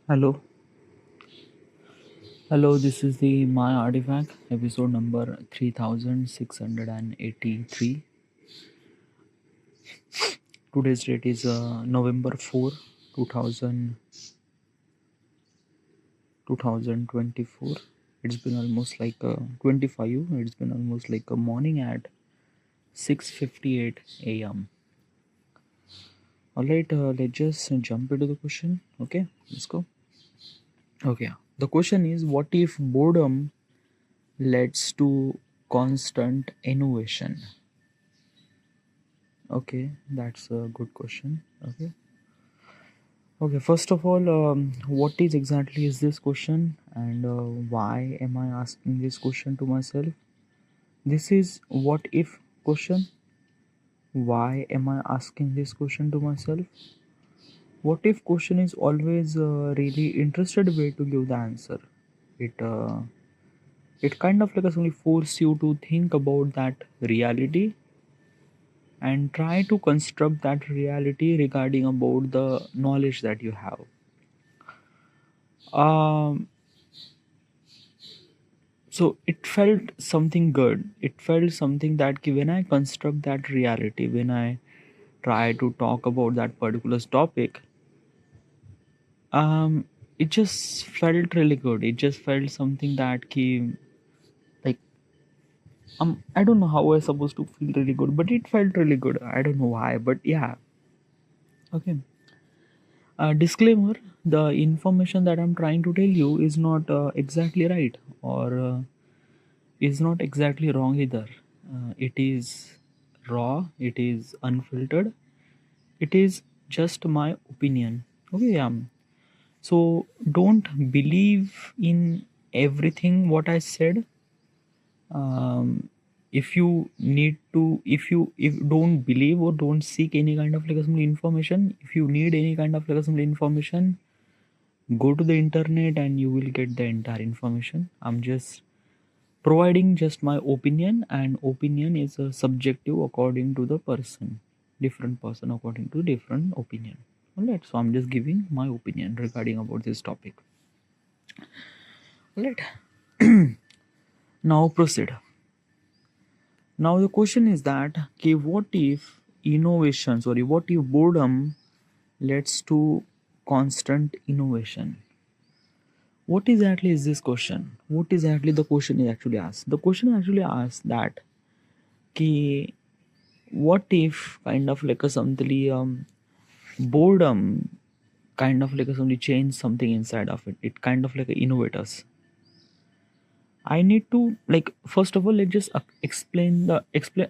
Hello, hello. This is the My Artifact episode number 3683. Today's date is November 4, 2000, 2024. It's been almost like 25. It's been almost like a morning at 6:58 a.m. All right, let's just jump into the question. Okay, let's go. Okay, the question is, what if boredom leads to constant innovation? Okay, that's a good question. Okay. Okay, first of all, what is exactly is this question, and why am I asking this question to myself? This is what if question. Why am I asking this question to myself? What if question is always a really interested way to give the answer. It kind of like actually force you to think about that reality and try to construct that reality regarding about the knowledge that you have. Um, so it felt something good. It felt something that when I construct that reality, when I try to talk about that particular topic, um it just felt really good. It just felt something that came like, I don't know how I was supposed to feel really good, but it felt really good. I don't know why, but yeah. Okay. Disclaimer: the information that I'm trying to tell you is not exactly right, or is not exactly wrong either. It is raw, it is unfiltered, it is just my opinion. Okay, yeah. So don't believe in everything what I said. If you need to, if don't believe or don't seek any kind of like some information, if you need any kind of like some information, go to the internet and you will get the entire information. I'm just providing just my opinion, and opinion is subjective according to the person, different person according to different opinion. All right, so I'm just giving my opinion regarding about this topic. All right, now proceed. Now the question is that, okay, what if innovation, sorry, what if boredom leads to constant innovation? What exactly is this question? What exactly the question is actually asked? The question actually asks that, okay, what if kind of like a something boredom kind of like a something change something inside of it. It kind of like a innovate us. I need to, like, first of all, let's just explain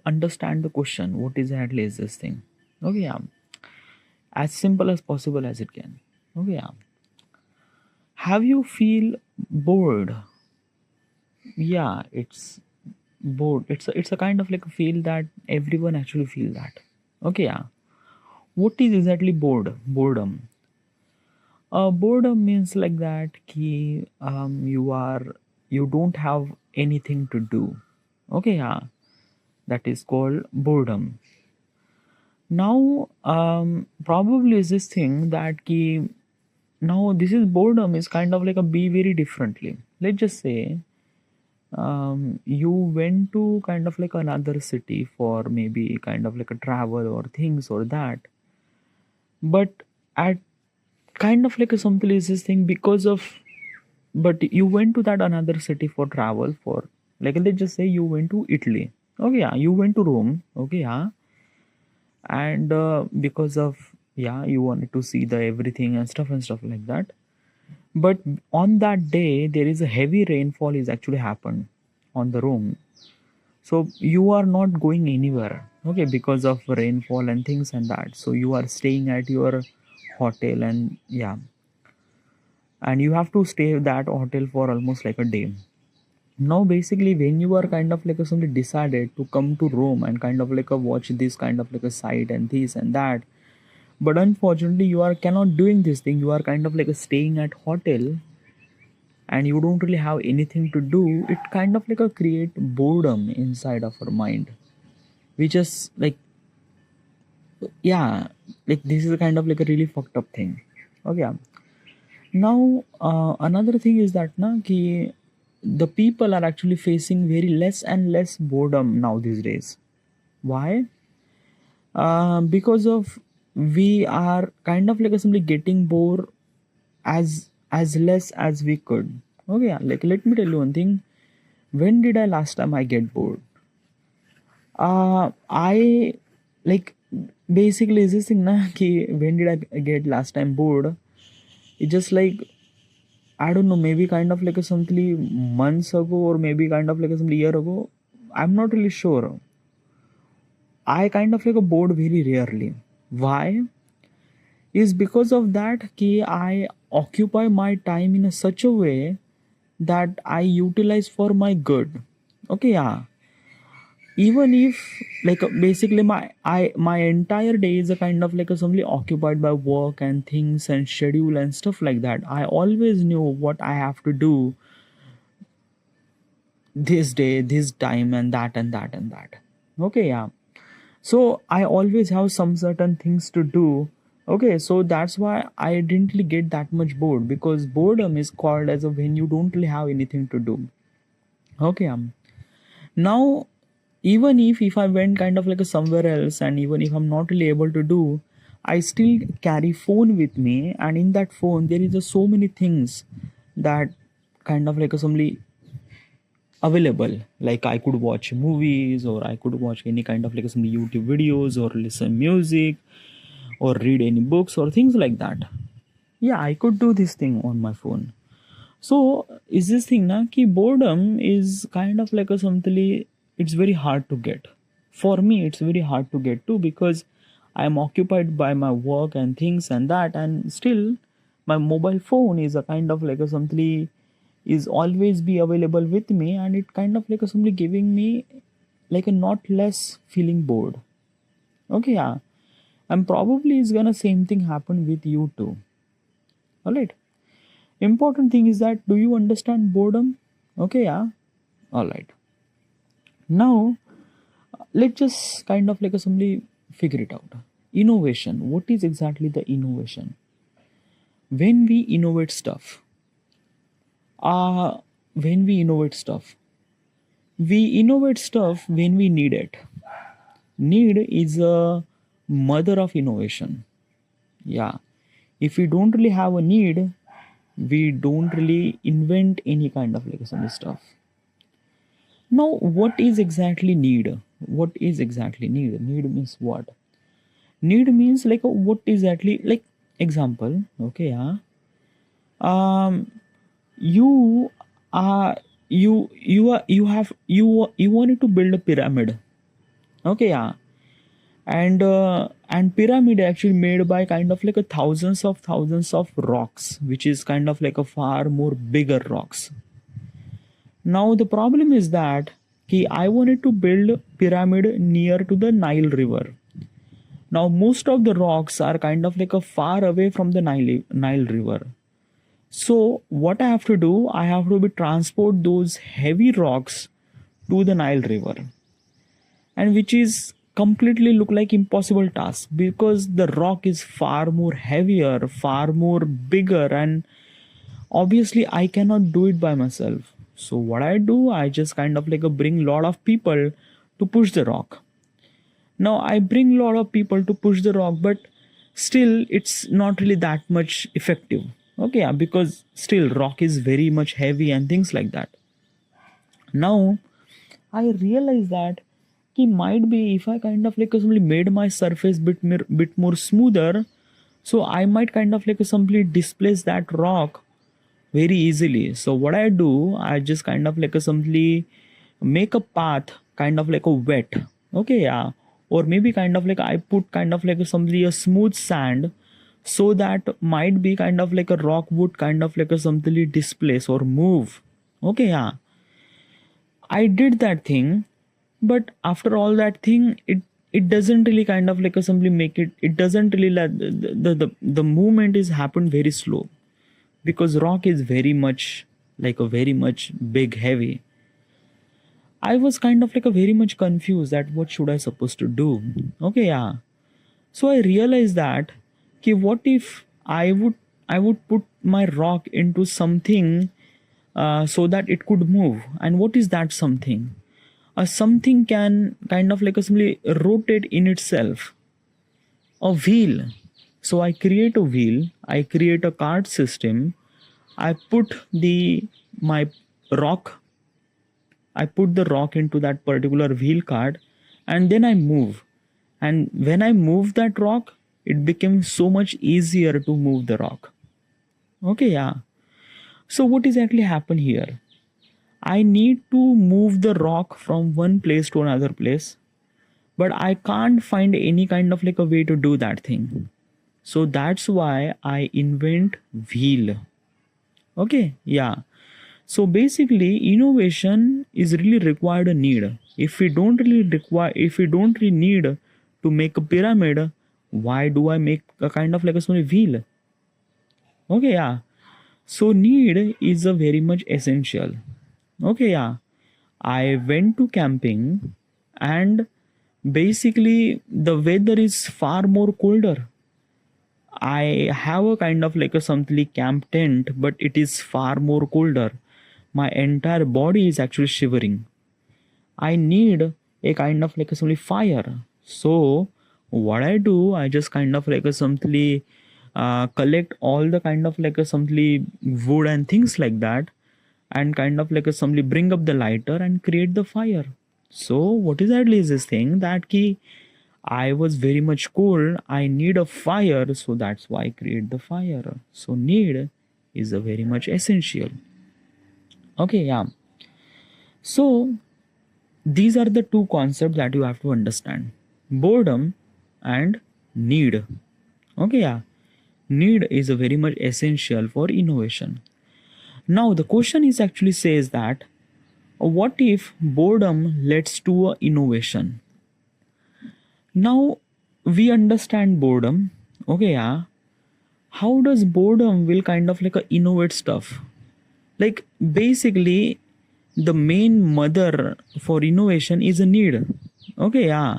understand the question. What exactly is this thing? Okay, yeah. As simple as possible as it can. Okay, yeah. Have you feel bored? Yeah, it's bored. It's a kind of like a feel that everyone actually feel that. Okay, yeah. What is exactly boredom? Boredom means like that ki, you don't have anything to do. Okay, yeah, that is called boredom. Now, probably is this thing that ki, now this is boredom is kind of like a be very differently. Let's just say, you went to kind of like another city for maybe kind of like a travel or things or that, but at kind of like a some places thing because of, but you went to that another city for travel for, like, let's just say you went to Italy. Okay, yeah, you went to Rome. Okay, yeah. And because of, yeah, you wanted to see the everything and stuff like that. But on that day there is a heavy rainfall is actually happened on the Rome. So you are not going anywhere, okay, because of rainfall and things and that. So you are staying at your hotel, and yeah, and you have to stay that hotel for almost like a day. Now basically when you are kind of like a somebody decided to come to Rome and kind of like a watch this kind of like a site and this and that, but unfortunately you are cannot doing this thing. You are kind of like a staying at hotel and you don't really have anything to do. It kind of like a create boredom inside of our mind. We just like, yeah, like this is a kind of like a really fucked up thing. Okay, yeah. Now another thing is that na ki the people are actually facing very less and less boredom now these days. Why? Because of we are kind of like simply getting bored as less as we could. Okay, yeah, like let me tell you one thing. When did I last time I get bored? I like basically is this thing na ki when did I get last time bored? It's just like I don't know, maybe kind of like a something months ago or maybe kind of like a something year ago. I'm not really sure. I kind of like a bored very rarely. Why? Is because of that कि I occupy my time in a such a way that I utilize for my good. Okay, yeah. Even if like basically my entire day is a kind of like a simply occupied by work and things and schedule and stuff like that. I always knew what I have to do this day, this time, and that and that and that. Okay, yeah. So I always have some certain things to do. Okay, so that's why I didn't really get that much bored because boredom is called as a when you don't really have anything to do. Okay, now even if I went kind of like a somewhere else and even if I'm not really able to do, I still carry phone with me, and in that phone there is just so many things that kind of like a somebody available, like I could watch movies or I could watch any kind of like some YouTube videos or listen music or read any books or things like that. Yeah, I could do this thing on my phone. So is this thing na ki boredom is kind of like a something, it's very hard to get. For me it's very hard to get too because I am occupied by my work and things and that, and still my mobile phone is a kind of like a something is always be available with me, and it kind of like a something giving me like a not less feeling bored. Okay, yeah. And probably is gonna same thing happen with you too. All right. Important thing is that do you understand boredom? Okay, yeah. All right. Now let's just kind of like a simply figure it out. Innovation. What is exactly the innovation? When we innovate stuff, uh when we innovate stuff, we innovate stuff when we need it. Need is a mother of innovation. Yeah. If we don't really have a need, we don't really invent any kind of like some stuff. Now, what is exactly need? What is exactly need? Need means what? Need means like what exactly like example. Okay, yeah. Um, you are you wanted to build a pyramid. Okay, yeah. And pyramid actually made by kind of like a thousands of rocks, which is kind of like a far more bigger rocks. Now the problem is that I wanted to build pyramid near to the Nile River. Now most of the rocks are kind of like a far away from the Nile River. So what I have to do, I have to be transport those heavy rocks to the Nile River, and which is completely look like impossible task because the rock is far more heavier, far more bigger, and obviously I cannot do it by myself. So what I do, I just kind of like a bring lot of people to push the rock. Now I bring lot of people to push the rock, but still it's not really that much effective. Okay, yeah, because still rock is very much heavy and things like that. Now I realize that he might be if I kind of like simply made my surface bit more smoother, so I might kind of like simply displace that rock very easily. So what I do, I just kind of like simply make a path kind of like a wet. Okay, yeah. Or maybe kind of like I put kind of like simply a smooth sand, so that might be kind of like a rock would kind of like a simply displace or move. Okay, yeah. I did that thing, but after all that thing, it doesn't really kind of like a simply make it. It doesn't really let the movement is happen very slow because rock is very much like a very much big heavy. I was kind of like a very much confused that what should I supposed to do. Okay, yeah. So I realized that what if I would I would put my rock into something so that it could move. And what is that something? A something can kind of like a simply rotate in itself. A wheel. So I create a wheel, I create a card system, I put the my rock, I put the rock into that particular wheel card, and then I move. And when I move that rock, it becomes so much easier to move the rock. Okay, yeah. So what exactly happened here? I need to move the rock from one place to another place, but I can't find any kind of like a way to do that thing. So that's why I invent wheel. Okay, yeah. So basically, innovation is really required a need. If we don't really need to make a pyramid, why do I make a kind of like a small wheel? Okay, yeah. So need is a very much essential. Okay, yeah. I went to camping and basically the weather is far more colder. I have a kind of like a something camp tent, but it is far more colder. My entire body is actually shivering. I need a kind of like a simply fire. So what I do, I just kind of like a simply collect all the kind of like a simply wood and things like that, and kind of like a simply bring up the lighter and create the fire. So what exactly is this thing that key? I was very much cold. I need a fire, so that's why I create the fire. So need is a very much essential. Okay, yeah. So these are the two concepts that you have to understand: boredom and need. Okay, yeah. Need is a very much essential for innovation. Now the question is actually says that what if boredom leads to a innovation? Now we understand boredom. Okay, yeah. How does boredom will kind of like a innovate stuff? Like basically the main mother for innovation is a need. Okay, yeah.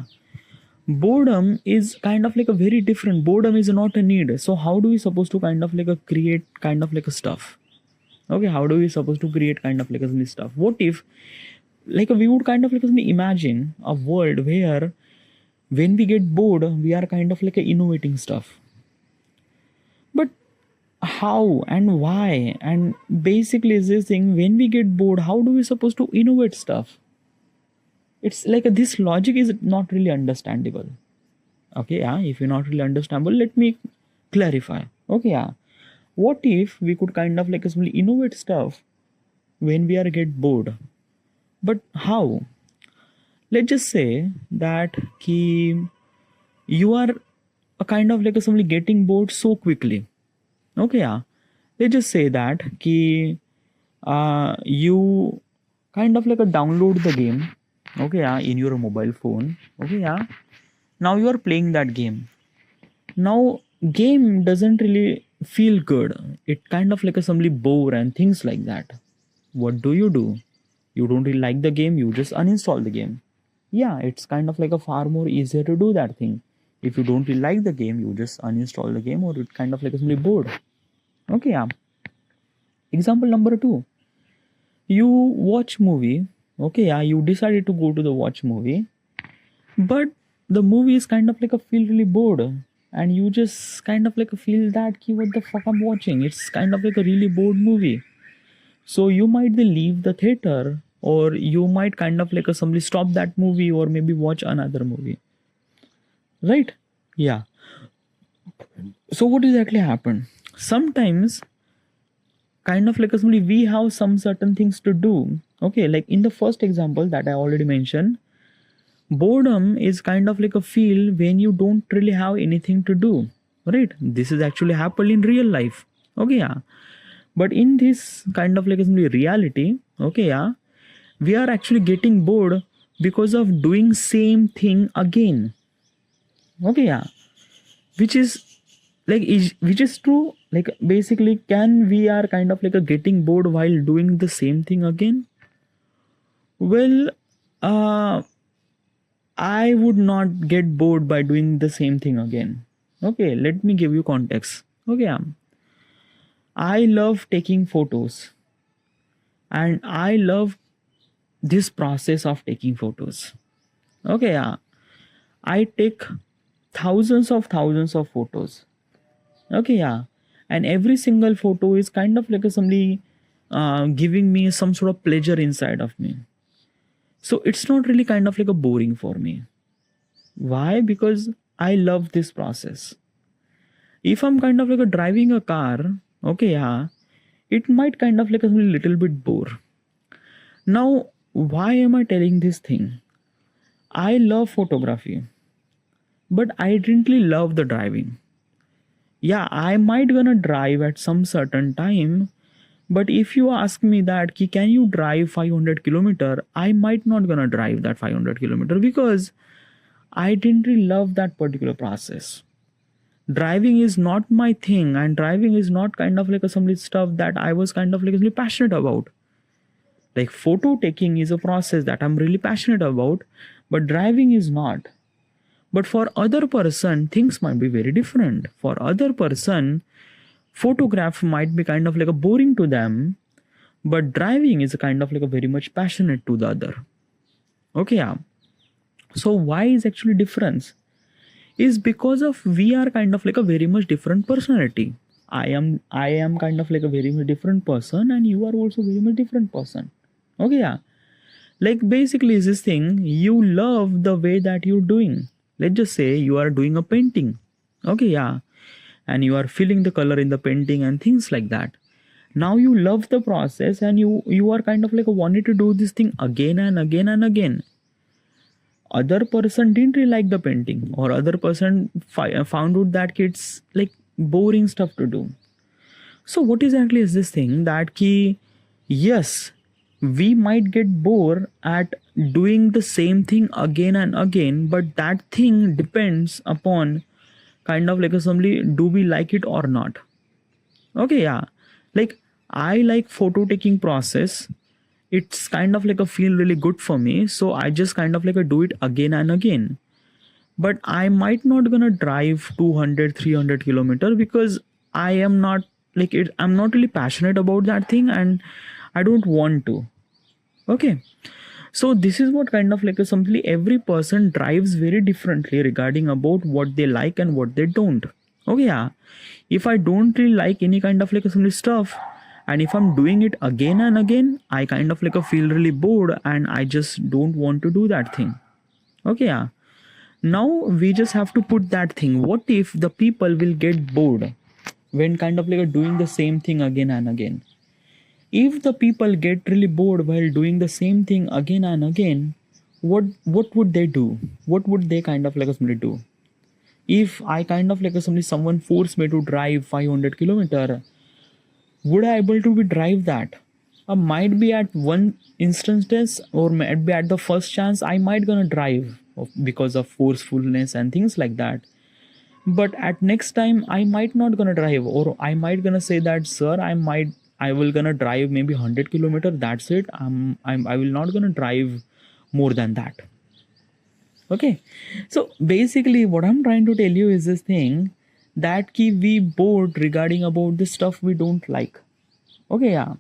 Boredom is kind of like a very different. Boredom is not a need. So how do we supposed to kind of like a create kind of like a stuff? Okay, how do we supposed to create kind of like a stuff? What if like we would kind of like imagine a world where when we get bored we are kind of like innovating stuff, but how and why? And basically is this thing, when we get bored how do we supposed to innovate stuff? It's like this logic is not really understandable. Okay, yeah, if you're not really understandable, let me clarify. Okay, yeah, what if we could kind of like simply innovate stuff when we are get bored? But how? Let's just say that ki you are a kind of like simply getting bored so quickly. Okay, yeah. Let's just say that ki you kind of like a download the game. Okay, yeah, in your mobile phone. Okay, yeah. Now you are playing that game. Now game doesn't really feel good. It kind of like a simply bore and things like that. What do? You don't really like the game, you just uninstall the game. Yeah, it's kind of like a far more easier to do that thing. If you don't really like the game, you just uninstall the game, or it kind of like a simply bored. Okay, yeah. Example number two, you watch movie. Okay, yeah, you decided to go to the watch movie, but the movie is kind of like a feel really bored, and you just kind of like a feel that ki, what the fuck I'm watching, it's kind of like a really bored movie. So you might then leave the theater, or you might kind of like a somebody stop that movie, or maybe watch another movie, right? Yeah. So what exactly happened? Sometimes kind of like a somebody we have some certain things to do. Okay, like in the first example that I already mentioned, boredom is kind of like a feel when you don't really have anything to do, right? This is actually happened in real life. Okay, yeah. But in this kind of like a reality, okay, yeah, we are actually getting bored because of doing same thing again. Okay, yeah. Which is which is true. Like basically, can we are kind of like a getting bored while doing the same thing again? Well, uh I would not get bored by doing the same thing again. Okay, let me give you context. Okay, I love taking photos, and I love this process of taking photos. Okay, yeah. I take thousands of photos. Okay, yeah. And every single photo is kind of like a somebody giving me some sort of pleasure inside of me. So it's not really kind of like a boring for me. Why? Because I love this process. If I'm kind of like a driving a car, okay, yeah, it might kind of like a little bit bore. Now, why am I telling this thing? I love photography, but I didn't really love the driving. Yeah, I might gonna drive at some certain time, but if you ask me that can you drive 500 kilometer, I might not gonna drive that 500 kilometer because I didn't really love that particular process. Driving is not my thing, and driving is not kind of like a some stuff that I was kind of like really passionate about. Like photo taking is a process that I'm really passionate about, but driving is not. But for other person, things might be very different. For other person, photograph might be kind of like a boring to them, but driving is a kind of like a very much passionate to the other. Okay, yeah. So why is actually difference? Is because of we are kind of like a very much different personality. I am kind of like a very much different person, and you are also very much different person. Okay, yeah. Like basically is this thing, you love the way that you're doing. Let's just say you are doing a painting. Okay, yeah. And you are filling the color in the painting and things like that. Now you love the process, and you are kind of like wanting to do this thing again and again and again. Other person didn't really like the painting, or other person found out that it's like boring stuff to do. So what exactly is this thing that yes, we might get bored at doing the same thing again and again, but that thing depends upon kind of like a somebody, do we like it or not? Okay, yeah. Like I like photo taking process. It's kind of like a feel really good for me, so I just kind of like a do it again and again. But I might not gonna drive 200 300 kilometer because I am not like it, I'm not really passionate about that thing, and I don't want to. Okay, so this is what kind of like a something every person drives very differently regarding about what they like and what they don't. Okay, yeah. If I don't really like any kind of like some stuff, and if I'm doing it again and again, I kind of like a feel really bored, and I just don't want to do that thing. Okay, yeah. Now we just have to put that thing, what if the people will get bored when kind of like doing the same thing again and again? If the people get really bored while doing the same thing again and again, what would they do? What would they kind of like somebody do? If I kind of like somebody, someone forced me to drive 500 kilometer, would I able to be drive that? Might be at one instance, or might be at the first chance I might gonna drive because of forcefulness and things like that. But at next time I might not gonna drive, or I might gonna say that sir, I will gonna drive maybe 100 kilometer, that's it. I will not gonna drive more than that. Okay, so basically what I'm trying to tell you is this thing, that we bored regarding about the stuff we don't like. Okay, yeah.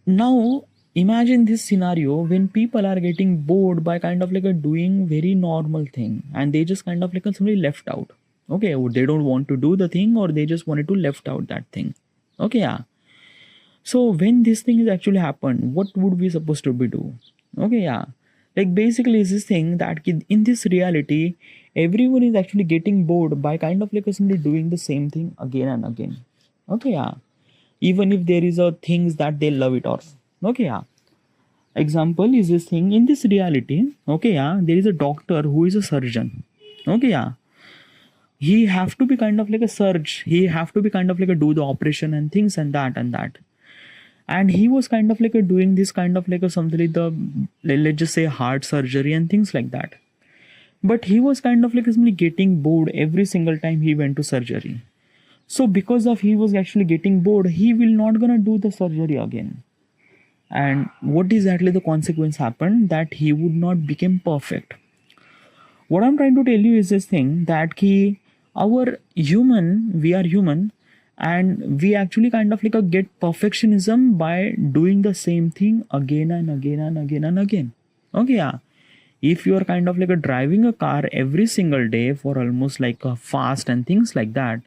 Now imagine this scenario when people are getting bored by kind of like a doing very normal thing, and they just kind of like somebody left out. Okay, or they don't want to do the thing, or they just wanted to left out that thing. Okay, yeah. So when this thing is actually happened, what would we supposed to be do? Okay, yeah. Like basically is this thing that in this reality, everyone is actually getting bored by kind of like simply doing the same thing again and again. Okay, yeah. Even if there is a things that they love it or, okay, yeah. Example is this thing in this reality. Okay, yeah. There is a doctor who is a surgeon. Okay, yeah. He have to be kind of like a surge. He have to be kind of like a do the operation and things and that and that. And he was kind of like a doing this kind of like a something like the, let's just say heart surgery and things like that. But he was kind of like simply getting bored every single time he went to surgery. So because of he was actually getting bored, he will not gonna do the surgery again. And what exactly the consequence happened, that he would not become perfect. What I'm trying to tell you is this thing, that we are human, and we actually kind of like get perfectionism by doing the same thing again and again and again and again. Okay, yeah. If you are kind of like driving a car every single day for almost like a fast and things like that,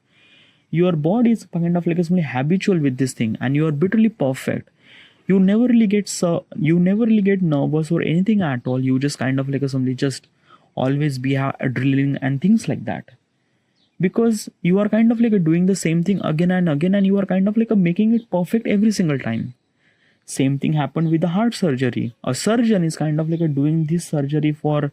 your body is kind of like simply habitual with this thing, and you are bitterly perfect. You never really get nervous or anything at all. You just kind of like simply just always be adrenaline and things like that, because you are kind of like doing the same thing again and again, and you are kind of like making it perfect every single time. Same thing happened with the heart surgery. A surgeon is kind of like doing this surgery for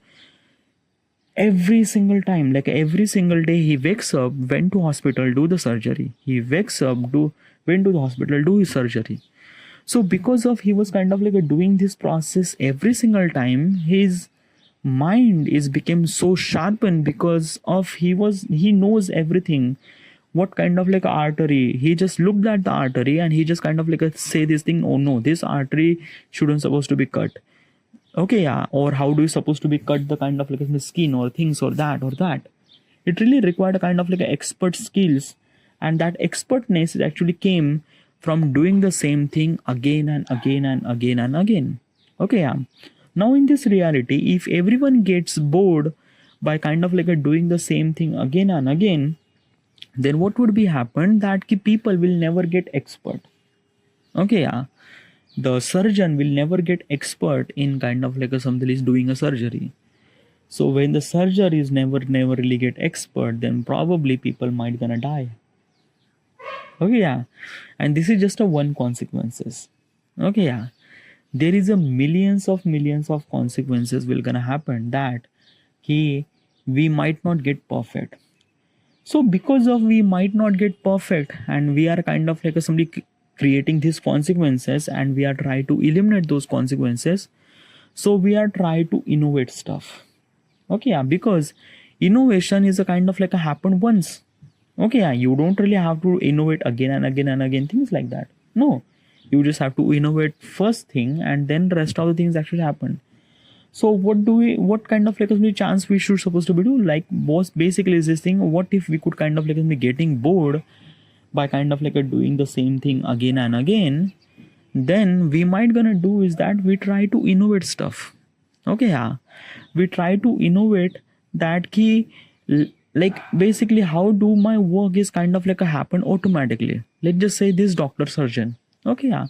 every single time, like every single day. He wakes up, went to hospital, do the surgery. He wakes up, do went to the hospital, do his surgery. So because of he was kind of like doing this process every single time, his mind is became so sharpened, because of he knows everything. What kind of like artery, he just looked at the artery and he just kind of like say this thing, oh no, this artery shouldn't supposed to be cut. Okay, yeah. Or how do you supposed to be cut the kind of like the skin or things or that or that. It really required a kind of like expert skills, and that expertness actually came from doing the same thing again and again and again and again. Okay, yeah. Now in this reality, if everyone gets bored by kind of like doing the same thing again and again, then what would be happen that people will never get expert. Okay, yeah. The surgeon will never get expert in kind of like somebody is doing a surgery. So when the surgery is never really get expert, then probably people might gonna die. Okay, yeah. And this is just a one consequences. Okay, yeah. There is a millions of consequences will gonna happen that we might not get perfect. So because of we might not get perfect, and we are kind of like somebody creating these consequences, and we are trying to eliminate those consequences. So we are trying to innovate stuff. Okay, yeah, because innovation is a kind of like a happen once. Okay, yeah, you don't really have to innovate again and again and again, things like that. No, you just have to innovate first thing, and then rest of the things actually happen. So what kind of like a chance we should supposed to be do, like boss basically is this thing, what if we could kind of like be getting bored by kind of like doing the same thing again and again. Then we might gonna do is that we try to innovate stuff. Okay, yeah, we try to innovate that key, like basically how do my work is kind of like a happen automatically. Let's just say this doctor surgeon. Okay, yeah,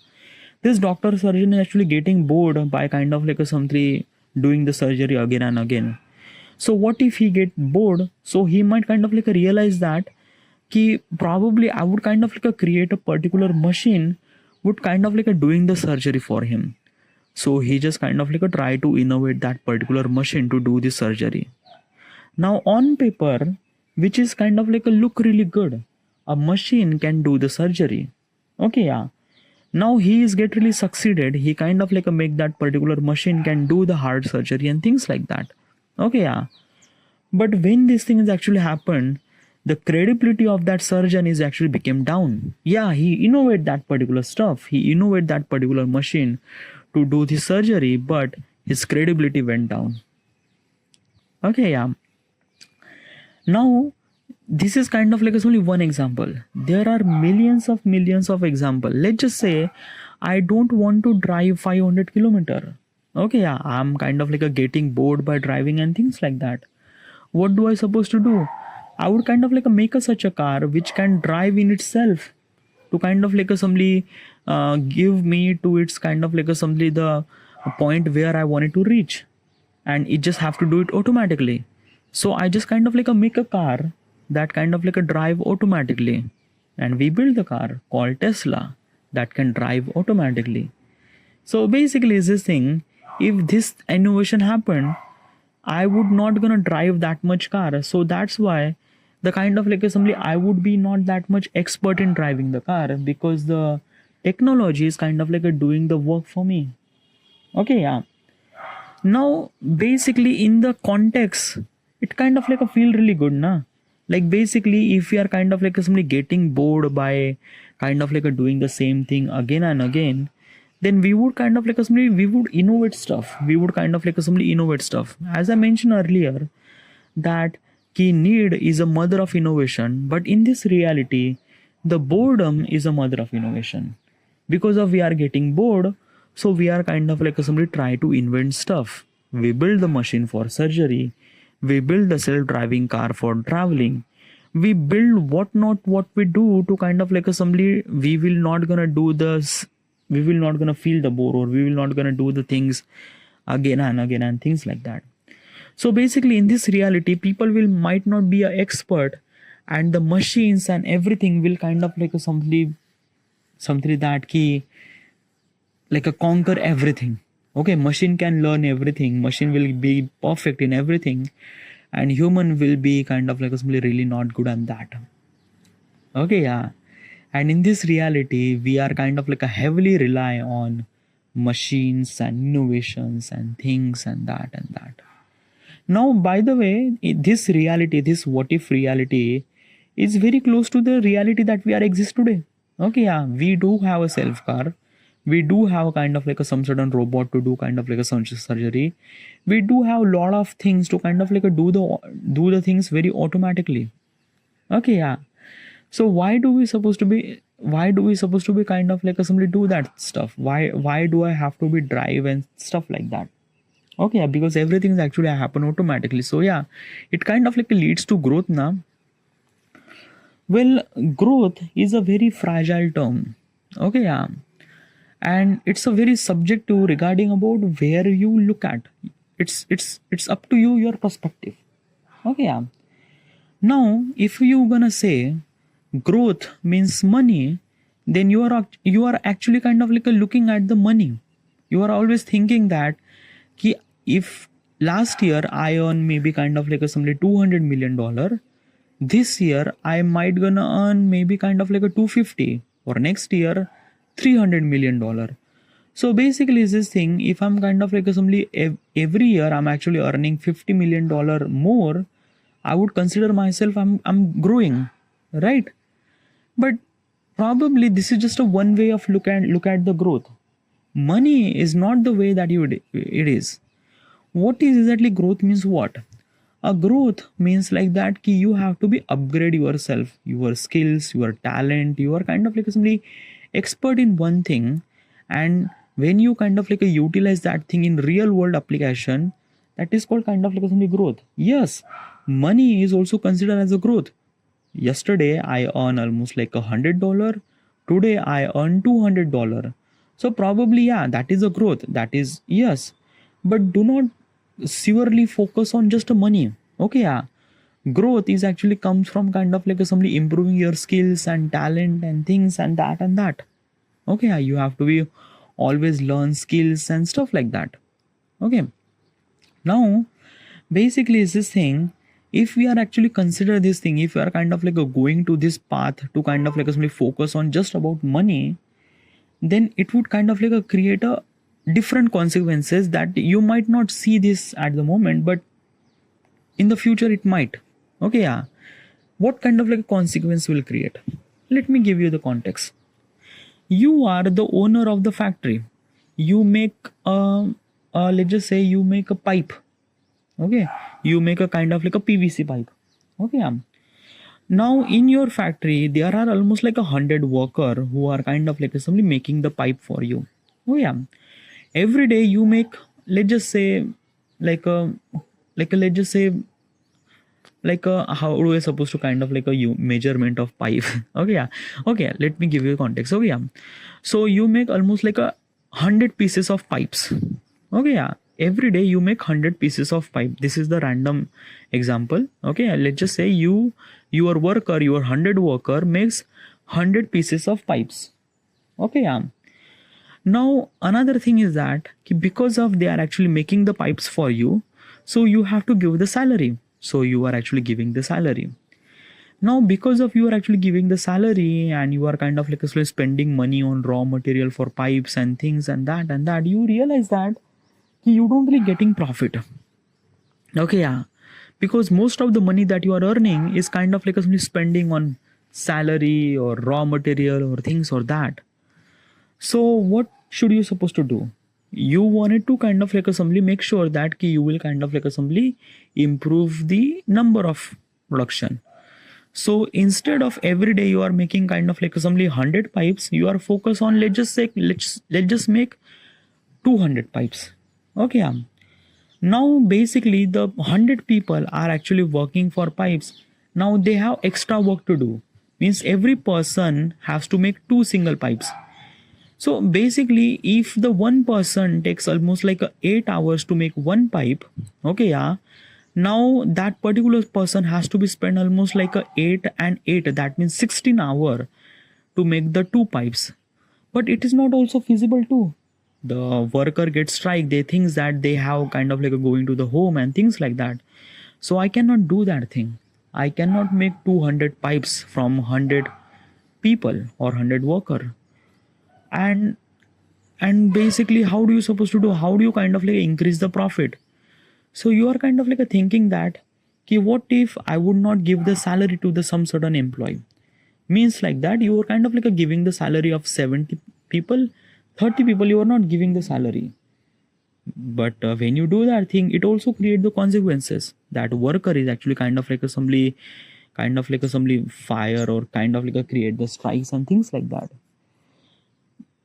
this doctor surgeon is actually getting bored by kind of like a something doing the surgery again and again. So what if he get bored? So he might kind of like realize that probably I would kind of like create a particular machine would kind of like doing the surgery for him. So he just kind of like try to innovate that particular machine to do the surgery. Now on paper, which is kind of like a look really good, a machine can do the surgery. Okay, yeah. Now he is get really succeeded. He kind of like make that particular machine can do the heart surgery and things like that. Okay, yeah. But when this thing has actually happened, the credibility of that surgeon is actually became down. Yeah, he innovate that particular stuff. He innovate that particular machine to do the surgery, but his credibility went down. Okay, yeah. Now, this is kind of like only one example. There are millions of example. Let's just say I don't want to drive 500 kilometer. Okay, yeah, I'm kind of like getting bored by driving and things like that. What do I supposed to do? I would kind of like make such a car which can drive in itself, to kind of like somebody give me to its kind of like somebody the point where I wanted to reach, and it just have to do it automatically. So I just kind of like make a car that kind of like drive automatically, and we build the car called Tesla that can drive automatically. So basically is this thing, if this innovation happened, I would not gonna drive that much car. So that's why the kind of like assembly I would be not that much expert in driving the car, because the technology is kind of like doing the work for me. Okay, yeah. Now basically in the context, it kind of like a feel really good, na? Like basically if we are kind of like somebody getting bored by kind of like doing the same thing again and again, then we would kind of like somebody we would innovate stuff. We would kind of like somebody innovate stuff. As I mentioned earlier, that key need is a mother of innovation, but in this reality, The boredom is a mother of innovation. Because of we are getting bored, so we are kind of like somebody try to invent stuff. We build the machine for surgery, we build the self-driving car for traveling, we build what we do to kind of like somebody, we will not gonna do this, we will not gonna feel the bore, or we will not gonna do the things again and things like that. So basically in this reality, people will might not be an expert, and the machines and everything will kind of like something that key like a conquer everything. Okay, machine can learn everything, machine will be perfect in everything, and human will be kind of like somebody really not good at that. Okay, yeah. And in this reality, we are kind of like a heavily rely on machines and innovations and things and that and that. Now, by the way, this reality, this what if reality, is very close to the reality that we are exist today. Okay, yeah, we do have a self car. We do have kind of like a some certain robot to do kind of like a surgery. We do have a lot of things to kind of like a do the things very automatically. Okay, yeah. So why do we supposed to be kind of like a somebody do that stuff? Why do I have to be drive and stuff like that? Okay, yeah, because everything is actually happen automatically. So yeah, it kind of like leads to growth now. Well, growth is a very fragile term. Okay, yeah, and it's a very subjective regarding about where you look at. It's up to you, your perspective. Okay, yeah. Now, if you gonna say growth means money, then you are actually kind of like looking at the money. You are always thinking that कि if last year I earn maybe kind of like a something $200 million, this year I might gonna earn maybe kind of like a 250, or next year $300 million. So basically is this thing, if I'm kind of like a somebody every year I'm actually earning $50 million more, I would consider myself I'm growing, right? But probably this is just a one way of look at the growth. Money is not the way that it is. What is exactly growth means what? A growth means like that ki you have to be upgrade yourself, your skills, your talent, you are kind of like somebody expert in one thing, and when you kind of like utilize that thing in real world application, that is called kind of like somebody growth. Yes, money is also considered as a growth. Yesterday I earn almost like $100. Today I earn $200. So probably yeah, that is a growth. That is yes, but do not severely focus on just the money. Okay, yeah. Growth is actually comes from kind of like somebody improving your skills and talent and things and that and that. Okay, yeah, you have to be always learn skills and stuff like that. Okay. Now, basically is this thing, if we are actually consider this thing, if we are kind of like going to this path to kind of like simply focus on just about money, then it would kind of like create a different consequences that you might not see this at the moment, but in the future it might. Okay, yeah. What kind of like consequence will create? Let me give you the context. You are the owner of the factory. You make let's just say you make a pipe. Okay, you make a kind of like a PVC pipe. Okay, yeah. Now in your factory there are almost like 100 worker who are kind of like simply making the pipe for you. Oh yeah, every day you make, let's just say, like a let's just say like a, how do I supposed to kind of like a measurement of pipe? Okay, yeah. Okay, let me give you context. Okay, yeah. So you make almost like 100 pieces of pipes. Okay, yeah. Every day you make 100 pieces of pipe. This is the random example. Okay, let's just say your worker, your 100 worker makes 100 pieces of pipes. Okay, yeah. Now another thing is that because of they are actually making the pipes for you, so you have to give the salary. So you are actually giving the salary. Now because of you are actually giving the salary and you are kind of like spending money on raw material for pipes and things and that, you realize that you don't really getting profit. Okay, yeah. Because most of the money that you are earning is kind of like spending on salary or raw material or things or that. So what should you supposed to do? You wanted to kind of like assembly make sure that you will kind of like assembly improve the number of production. So instead of every day you are making kind of like assembly 100 pipes, you are focused on, let's just say, let's just make 200 pipes. Okay, now basically the 100 people are actually working for pipes. Now they have extra work to do. Means every person has to make two single pipes. So basically, if the one person takes almost like 8 hours to make one pipe, okay, now that particular person has to be spent almost like 8 and 8. That means 16 hours to make the two pipes. But it is not also feasible too. The worker gets strike. They think that they have kind of like a going to the home and things like that. So I cannot do that thing. I cannot make 200 pipes from 100 people or 100 worker. And basically how do you supposed to do, how do you kind of like increase the profit? So you are kind of like a thinking that, okay, what if I would not give the salary to the some certain employee? Means like that you are kind of like a giving the salary of 70 people, 30 people you are not giving the salary. But when you do that thing, it also create the consequences that worker is actually kind of like a assembly fire, or kind of like a create the strikes and things like that.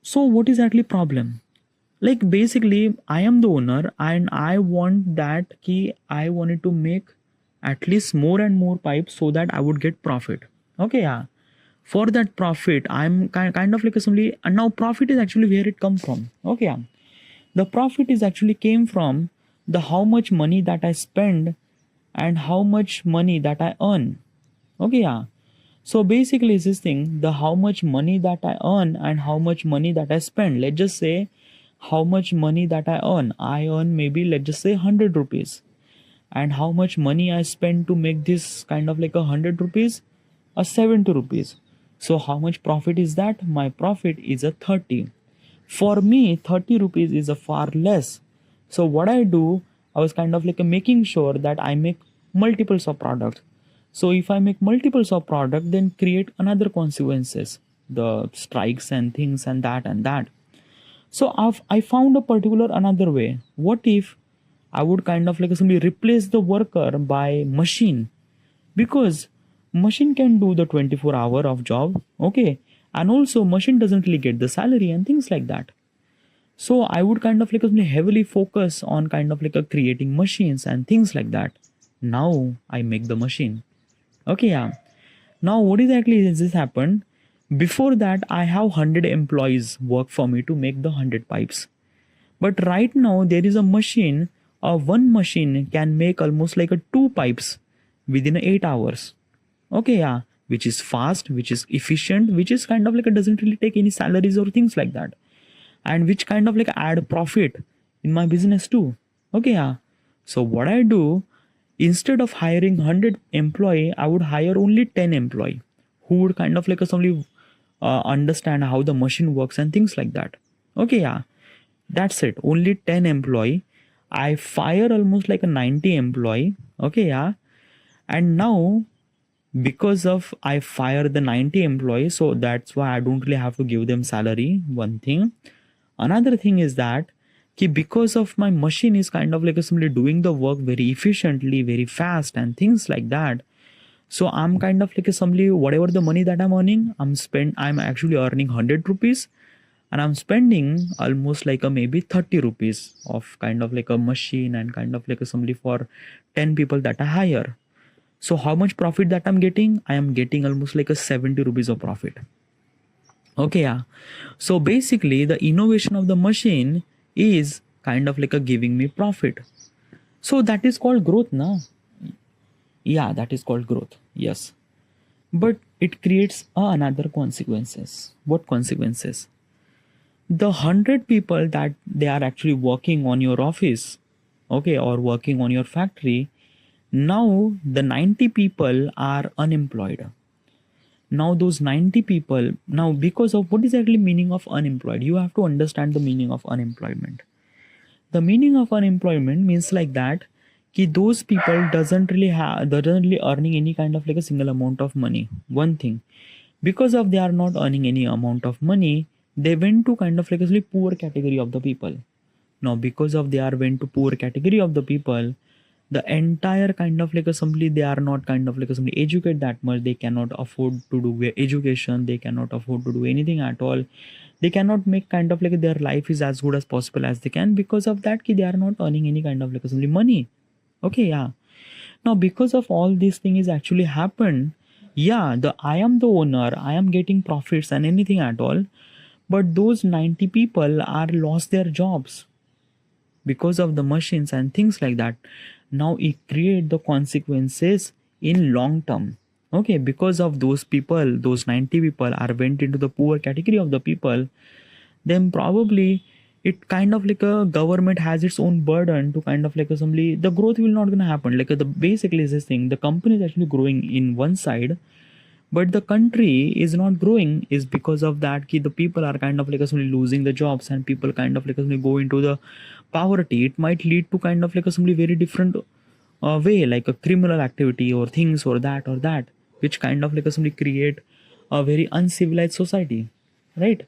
So what is actually problem? Like basically I am the owner and I want that key, I wanted to make at least more and more pipes so that I would get profit. Okay, for that profit I'm kind of like assembly, and now profit is actually where it comes from. Okay, the profit is actually came from the how much money that I spend and how much money that I earn. Okay, so basically it's this thing, the how much money that I earn and how much money that I spend. Let's just say how much money that I earn maybe, let's just say 100 rupees, and how much money I spend to make this kind of like 100 rupees, 70 rupees. So how much profit is that? My profit is a 30. For me 30 rupees is a far less. So what I do, I was kind of like making sure that I make multiples of products. So if I make multiples of product, then create another consequences, the strikes and things and that and that. So I found a particular another way. What if I would kind of like simply replace the worker by machine? Because machine can do the 24 hour of job, okay, and also machine doesn't really get the salary and things like that. So I would kind of like heavily focus on kind of like a creating machines and things like that. Now I make the machine. Okay, now what exactly has this happened? Before that I have 100 employees work for me to make the 100 pipes. But right now there is a machine, one machine can make almost like a two pipes within 8 hours. Okay, which is fast, which is efficient, which is kind of like it doesn't really take any salaries or things like that, and which kind of like add profit in my business too. Okay, so what I do, instead of hiring 100 employee, I would hire only 10 employee who would kind of like only understand how the machine works and things like that. Okay, that's it, only 10 employee. I fire almost like a 90 employee. Okay, and now because of I fire the 90 employees, so that's why I don't really have to give them salary, one thing. Another thing is that because of my machine is kind of like simply doing the work very efficiently, very fast and things like that, so I'm kind of like simply whatever the money that I'm earning, I'm actually earning 100 rupees, and I'm spending almost like a maybe 30 rupees of kind of like a machine and kind of like simply for 10 people that I hire. So how much profit that I'm getting? I am getting almost like a 70 rupees of profit. Okay, so basically the innovation of the machine is kind of like a giving me profit. So that is called growth, na? Yeah, that is called growth. Yes. But it creates another consequences. What consequences? The 100 people that they are actually working on your office, okay, or working on your factory, now the 90 people are unemployed. Now those 90 people, now because of what is actually meaning of unemployed, you have to understand the meaning of unemployment. The meaning of unemployment means like that कि those people doesn't really earning any kind of like a single amount of money. One thing, because of they are not earning any amount of money, they went to kind of like a poor category of the people. Now because of they are went to poor category of the people, the entire kind of like assembly, they are not kind of like assembly educate that much. They cannot afford to do education, they cannot afford to do anything at all. They cannot make kind of like their life is as good as possible as they can, because of that they are not earning any kind of like assembly money. Okay, yeah. Now because of all these things is actually happened, yeah, the I am the owner, I am getting profits and anything at all, but those 90 people are lost their jobs because of the machines and things like that. Now it create the consequences in long term. Okay, because of those people, those 90 people are went into the poor category of the people, then probably it kind of like a government has its own burden to kind of like assembly, the growth will not gonna happen. Like the basically is this thing, the company is actually growing in one side, but the country is not growing, is because of that ki the people are kind of like assembly losing the jobs, and people kind of like assembly go into the poverty. It might lead to kind of like assembly very different way, like a criminal activity or things or that, which kind of like assembly create a very uncivilized society, right?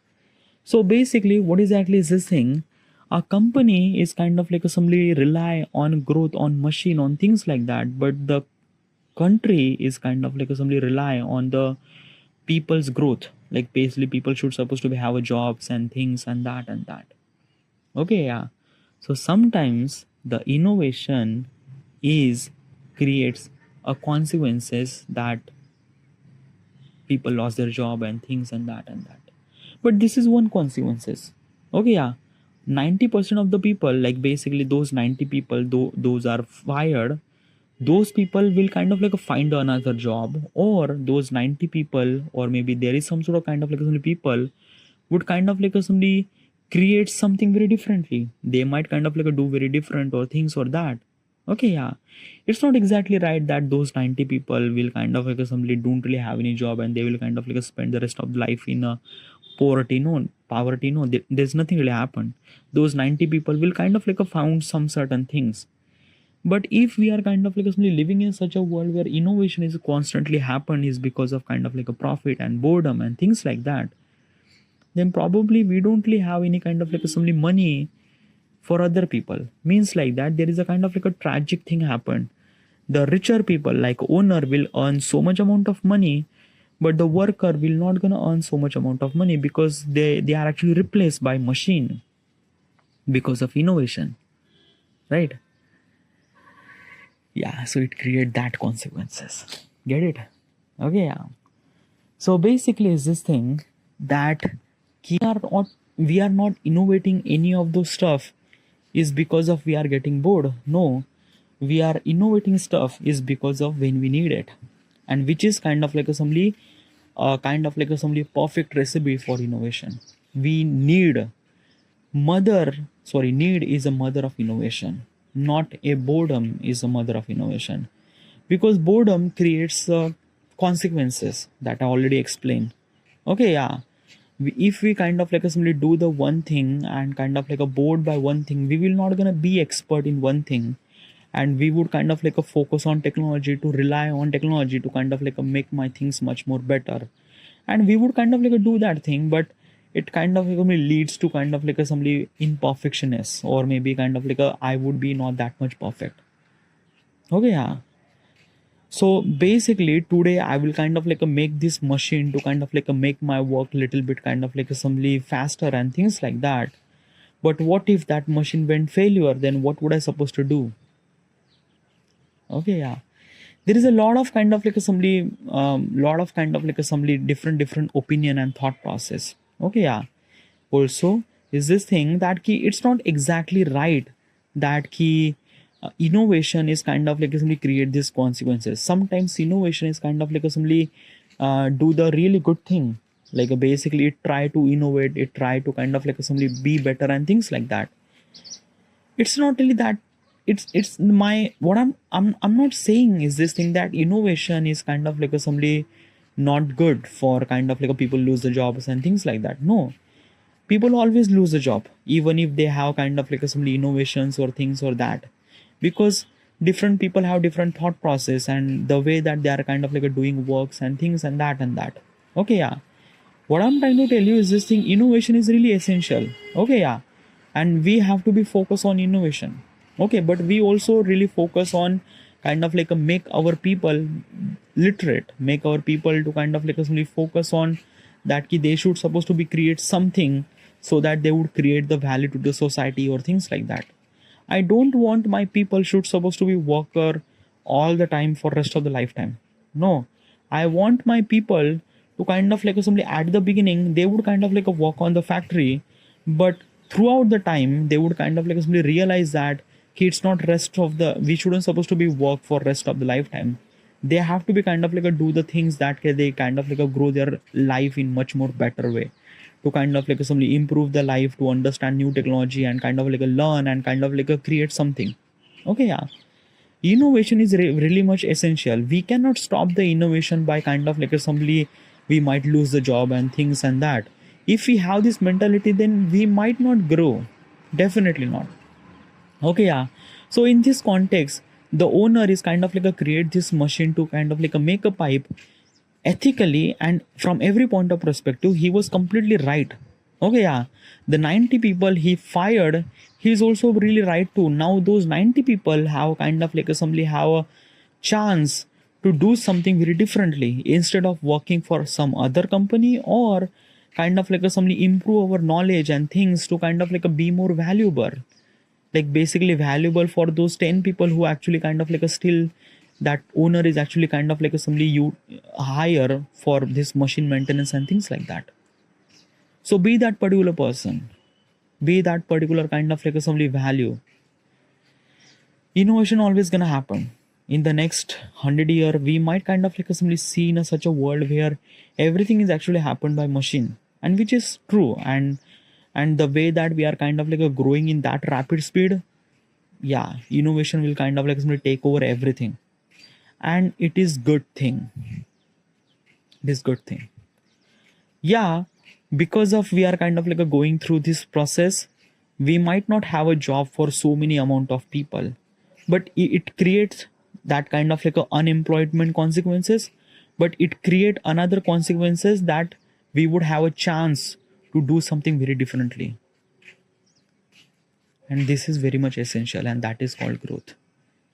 So basically what exactly is this thing, a company is kind of like assembly rely on growth on machine on things like that, but the country is kind of like assembly rely on the people's growth. Like basically people should supposed to be have a jobs and things and that. Okay, yeah. So sometimes the innovation is creates a consequences that people lost their job and things and that. But this is one consequences. Okay, yeah. 90% of the people, like basically those 90 people, those are fired, those people will kind of like find another job, or those 90 people, or maybe there is some sort of kind of like some people would kind of like somebody create something very differently. They might kind of like do very different or things or that. Okay, yeah. It's not exactly right that those 90 people will kind of like somebody don't really have any job and they will kind of like spend the rest of life in a poverty. No, poverty. No, there's nothing really happened. Those 90 people will kind of like found some certain things. But if we are kind of like simply living in such a world where innovation is constantly happen is because of kind of like a profit and boredom and things like that, then probably we don't really have any kind of like simply money for other people. Means like that there is a kind of like a tragic thing happened. The richer people like owner will earn so much amount of money, but the worker will not gonna earn so much amount of money because they are actually replaced by machine because of innovation, right? Yeah, so it create that consequences. Get it? Okay, yeah. So basically is this thing that we are not innovating any of those stuff is because of we are getting bored. No, we are innovating stuff is because of when we need it, and which is kind of like a some perfect recipe for innovation. We need need is a mother of innovation, not a boredom is a mother of innovation, because boredom creates consequences that I already explained. Okay, yeah. If we kind of like simply do the one thing and kind of like a bored by one thing, we will not gonna be expert in one thing, and we would kind of like a focus on technology, to rely on technology to kind of like a make my things much more better, and we would kind of like a do that thing, but it kind of like leads to kind of like a some imperfectionness, or maybe kind of like a I would be not that much perfect. Okay, yeah. So basically today I will kind of like a make this machine to kind of like a make my work little bit kind of like a some faster and things like that. But what if that machine went failure? Then what would I supposed to do? Okay, yeah. There is a lot of kind of like a somebody lot of kind of like a somebody different opinion and thought process. Okay, yeah. Also is this thing that key it's not exactly right that key innovation is kind of like simply create these consequences. Sometimes innovation is kind of like simply do the really good thing, like basically it try to innovate, it try to kind of like simply be better and things like that. It's not really that. It's my what I'm not saying is this thing that innovation is kind of like a somebody not good for kind of like a people lose the jobs and things like that. No, people always lose a job even if they have kind of like some innovations or things or that, because different people have different thought process and the way that they are kind of like doing works and things and that. Okay, yeah. What I'm trying to tell you is this thing, innovation is really essential. Okay, yeah. And we have to be focused on innovation. Okay, but we also really focus on kind of like a make our people literate, make our people to kind of like simply focus on that ki they should supposed to be create something so that they would create the value to the society or things like that. I don't want my people should supposed to be worker all the time for rest of the lifetime. No, I want my people to kind of like simply at the beginning they would kind of like a work on the factory, but throughout the time they would kind of like simply realize that it's not rest of the we shouldn't supposed to be work for rest of the lifetime. They have to be kind of like a do the things that they kind of like a grow their life in much more better way, to kind of like simply improve the life, to understand new technology and kind of like a learn and kind of like a create something. Okay, yeah, innovation is really much essential. We cannot stop the innovation by kind of like a simply we might lose the job and things and that. If we have this mentality, then we might not grow, definitely not. Okay, yeah. So in this context, the owner is kind of like a create this machine to kind of like a make a pipe ethically, and from every point of perspective he was completely right. Okay, yeah, the 90 people he fired, he's also really right too. Now those 90 people have kind of like a simply have a chance to do something very differently instead of working for some other company, or kind of like a simply improve our knowledge and things to kind of like a be more valuable, like basically valuable for those 10 people who actually kind of like a still that owner is actually kind of like a somebody you hire for this machine maintenance and things like that. So be that particular person, be that particular kind of like a somebody value. Innovation always gonna happen. In the next 100 year we might kind of like a simply see in such a world where everything is actually happened by machine, and which is true. And the way that we are kind of like a growing in that rapid speed, yeah, innovation will kind of like simply take over everything. And it is good thing, it is good thing. Yeah, because of we are kind of like a going through this process, we might not have a job for so many amount of people, but it creates that kind of like a unemployment consequences, but it create another consequences that we would have a chance to do something very differently. And this is very much essential, and that is called growth.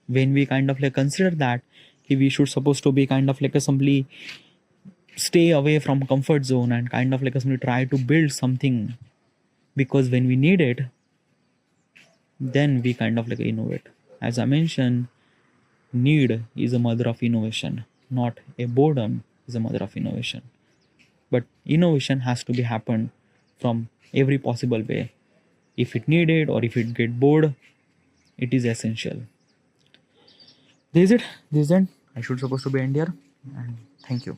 When we kind of like consider that we should supposed to be kind of like a simply stay away from comfort zone and kind of like a simply try to build something, because when we need it, then we kind of like innovate. As I mentioned, need is a mother of innovation, not a boredom is a mother of innovation. But innovation has to be happen from every possible way. If it needed or if it get bored, it is essential. This is it. This is it. I should supposed to be end here. And thank you.